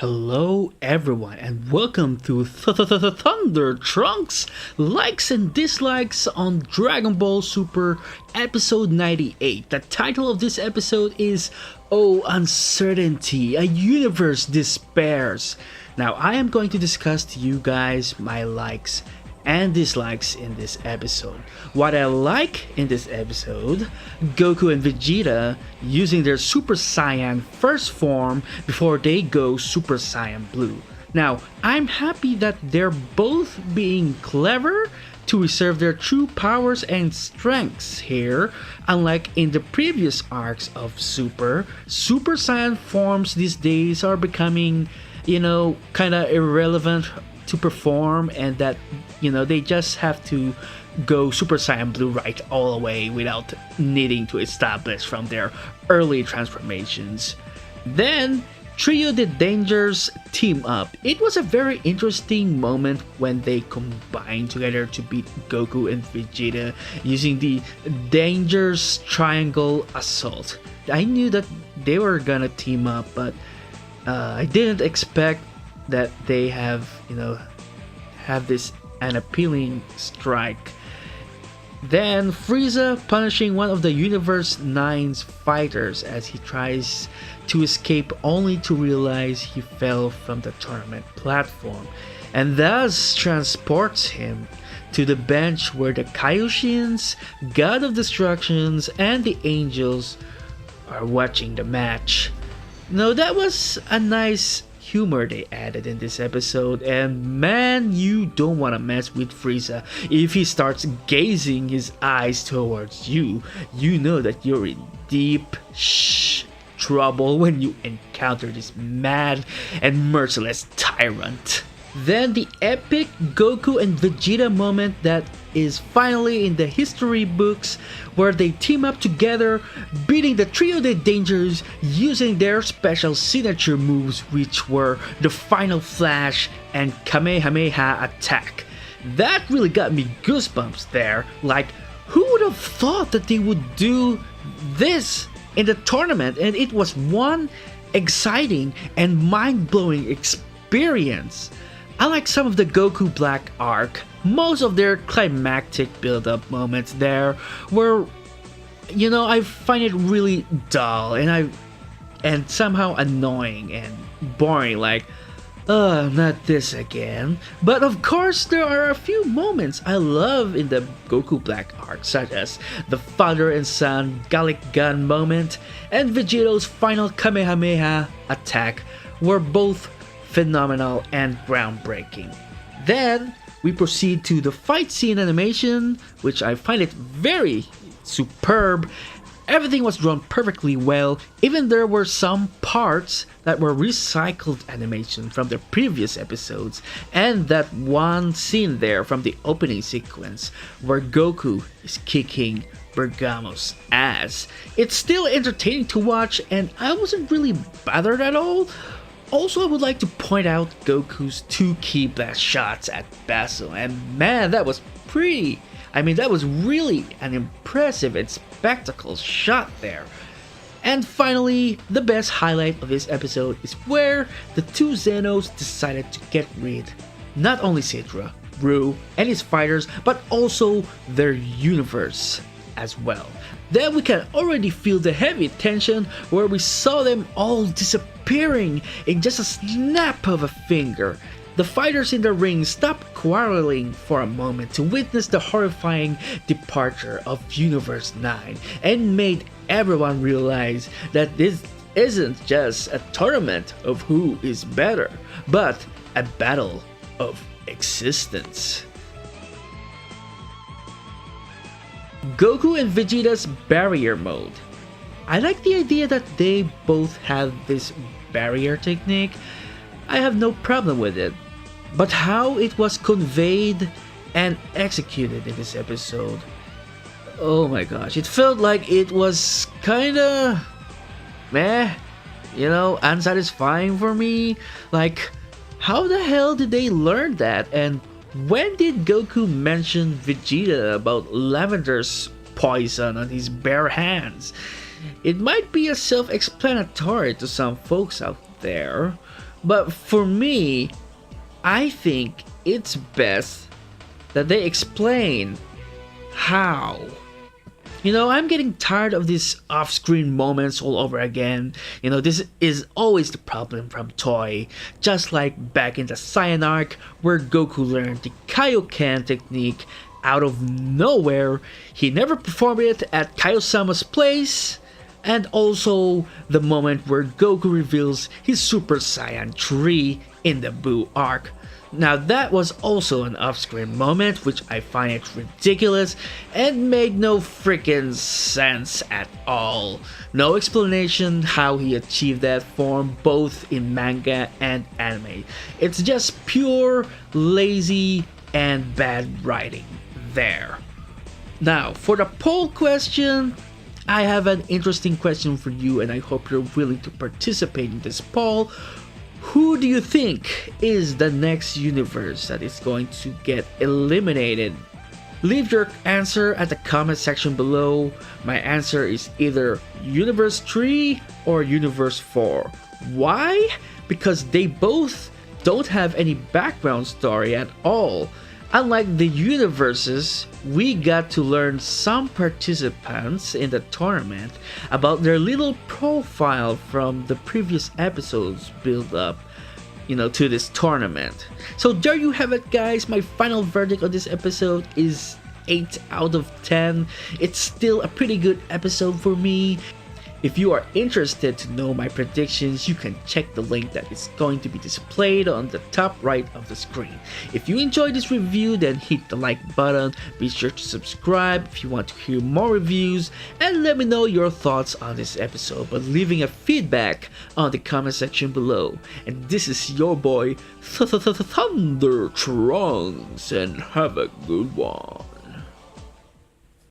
Hello, everyone, and welcome to Thunder Trunks Likes and Dislikes on Dragon Ball Super Episode 98. The title of this episode is Oh Uncertainty, a Universe Despairs. Now, I am going to discuss to you guys my likes and dislikes in this episode. What I like in this episode, Goku and Vegeta using their Super Saiyan first form before they go Super Saiyan Blue. Now, I'm happy that they're both being clever to reserve their true powers and strengths here, unlike in the previous arcs of Super Saiyan forms these days are becoming, kinda irrelevant to perform, and that they just have to go Super Saiyan Blue right all the way without needing to establish from their early transformations. Then Trio the Dangers team up. It was a very interesting moment when they combined together to beat Goku and Vegeta using the Dangers Triangle Assault. I knew that they were gonna team up, but I didn't expect that they have this an appealing strike. Then Frieza punishing one of the Universe 9's fighters as he tries to escape, only to realize he fell from the tournament platform, and thus transports him to the bench where the Kaioshins, God of Destructions, and the Angels are watching the match. No, that was a nice humor they added in this episode, and man, you don't want to mess with Frieza. If he starts gazing his eyes towards you, you know that you're in deep trouble when you encounter this mad and merciless tyrant. Then the epic Goku and Vegeta moment that is finally in the history books, where they team up together, beating the Trio de Dangers using their special signature moves, which were the Final Flash and Kamehameha attack. That really got me goosebumps there. Like, who would have thought that they would do this in the tournament? And it was one exciting and mind-blowing experience. Unlike some of the Goku Black arc, most of their climactic build-up moments there were, I find it really dull and somehow annoying and boring, like, not this again. But of course, there are a few moments I love in the Goku Black arc, such as the father and son Gallic Gun moment and Vegeto's final Kamehameha attack were both phenomenal and groundbreaking. Then we proceed to the fight scene animation, which I find it very superb. Everything was drawn perfectly well, even there were some parts that were recycled animation from the previous episodes, and that one scene there from the opening sequence where Goku is kicking Bergamo's ass. It's still entertaining to watch, and I wasn't really bothered at all. Also, I would like to point out Goku's two key blast shots at Basil, and man, that was that was really an impressive and spectacle shot there. And finally, the best highlight of this episode is where the two Zenos decided to get rid not only Citra, Rue, and his fighters, but also their universe as well. Then we can already feel the heavy tension where we saw them all disappearing in just a snap of a finger. The fighters in the ring stopped quarreling for a moment to witness the horrifying departure of Universe 9 and made everyone realize that this isn't just a tournament of who is better, but a battle of existence. Goku and Vegeta's barrier mode. I like the idea that they both have this barrier technique. I have no problem with it. But how it was conveyed and executed in this episode, oh my gosh, it felt like it was kinda unsatisfying for me. Like, how the hell did they learn that? And when did Goku mention Vegeta about Lavender's poison on his bare hands? It might be a self-explanatory to some folks out there, But for me, I think it's best that they explain how. I'm getting tired of these off-screen moments all over again. This is always the problem from Toei. Just like back in the Saiyan arc, where Goku learned the Kaioken technique out of nowhere. He never performed it at Kaiosama's place. And also the moment where Goku reveals his Super Saiyan 3 in the Buu arc. Now that was also an off-screen moment, which I find it ridiculous and made no freaking sense at all. No explanation how he achieved that form both in manga and anime. It's just pure, lazy, and bad writing there. Now for the poll question, I have an interesting question for you and I hope you're willing to participate in this poll. Who do you think is the next universe that is going to get eliminated? Leave your answer at the comment section below. My answer is either Universe 3 or Universe 4. Why? Because they both don't have any background story at all. Unlike the universes, we got to learn some participants in the tournament about their little profile from the previous episodes build up, to this tournament. So there you have it, guys. My final verdict on this episode is 8 out of 10. It's still a pretty good episode for me. If you are interested to know my predictions, you can check the link that is going to be displayed on the top right of the screen. If you enjoyed this review, then hit the like button, be sure to subscribe if you want to hear more reviews, and let me know your thoughts on this episode by leaving a feedback on the comment section below. And this is your boy, Thunder Trunks, and have a good one.